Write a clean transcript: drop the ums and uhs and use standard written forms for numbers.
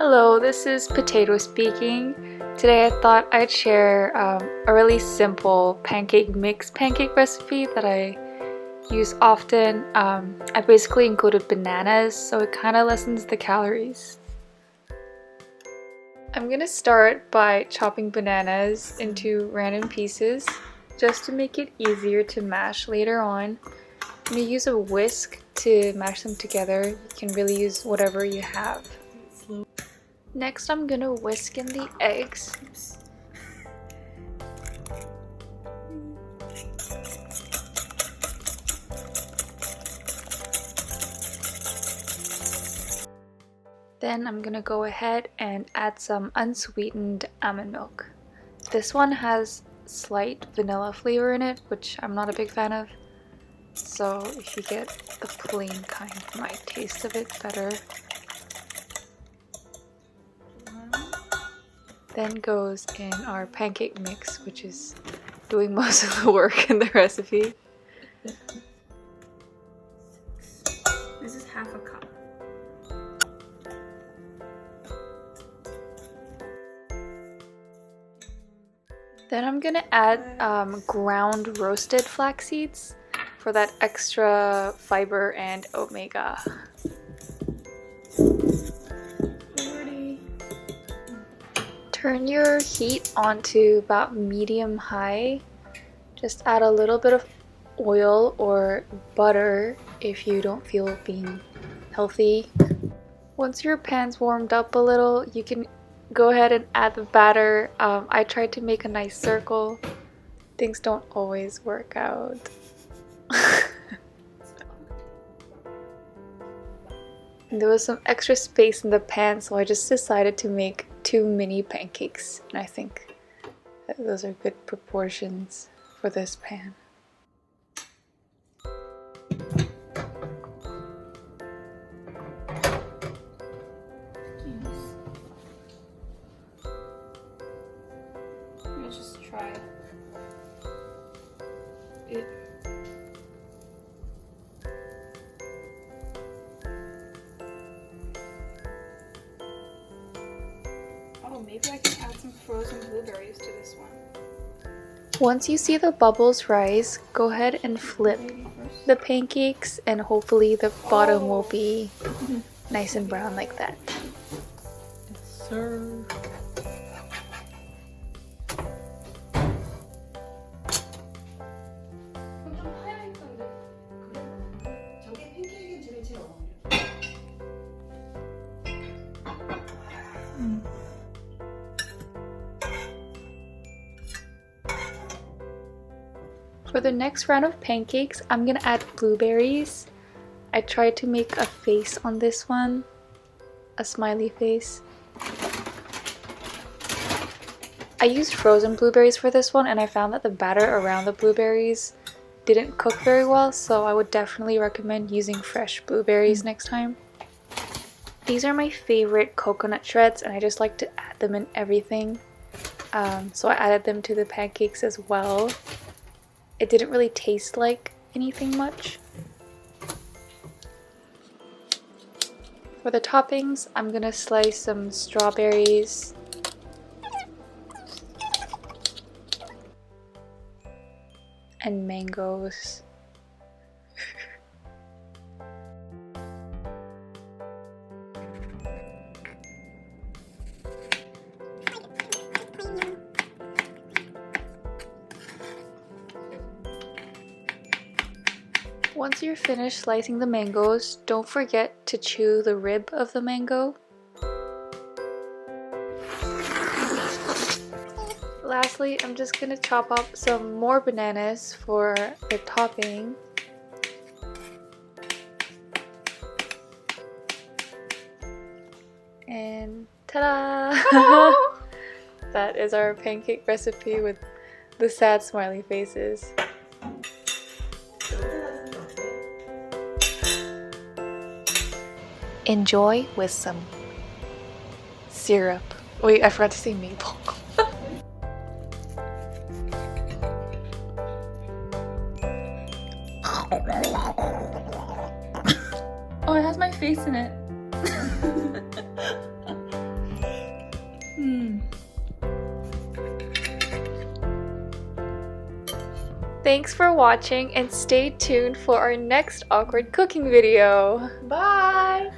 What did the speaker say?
Hello, this is Potato speaking. Today I thought I'd share a really simple pancake mix pancake recipe that I use often. I basically included bananas, so it kind of lessens the calories. I'm gonna start by chopping bananas into random pieces just to make it easier to mash later on. I'm gonna use a whisk to mash them together. You can really use whatever you have. Next, I'm gonna whisk in the eggs. Then I'm gonna go ahead and add some unsweetened almond milk. This one has slight vanilla flavor in it, which I'm not a big fan of. So if you get the plain kind, it might taste a bit better. Then goes in our pancake mix, which is doing most of the work in the recipe. This is half a cup. Then I'm gonna add ground roasted flax seeds for that extra fiber and omega. Turn your heat onto about medium-high. Just add a little bit of oil or butter if you don't feel being healthy. Once your pan's warmed up a little, you can go ahead and add the batter. I tried to make a nice circle. Things don't always work out. And there was some extra space in the pan, so I just decided to make 2 mini pancakes, and I think that those are good proportions for this pan. Let's just try it. Oh, maybe I can add some frozen blueberries to this one. Once you see the bubbles rise, go ahead and flip the pancakes, and hopefully the bottom will be nice and brown like that. Yes, sir. For the next round of pancakes, I'm gonna add blueberries. I tried to make a face on this one, a smiley face. I used frozen blueberries for this one, and I found that the batter around the blueberries didn't cook very well, so I would definitely recommend using fresh blueberries next time. These are my favorite coconut shreds, and I just like to add them in everything. So I added them to the pancakes as well. It didn't really taste like anything much. For the toppings, I'm gonna slice some strawberries, and mangoes. Once you're finished slicing the mangoes, don't forget to chew the rib of the mango. Lastly, I'm just gonna chop up some more bananas for the topping. And ta-da! That is our pancake recipe with the sad smiley faces. Enjoy with some syrup. Wait, I forgot to say maple. Oh, it has my face in it. Thanks for watching and stay tuned for our next awkward cooking video. Bye!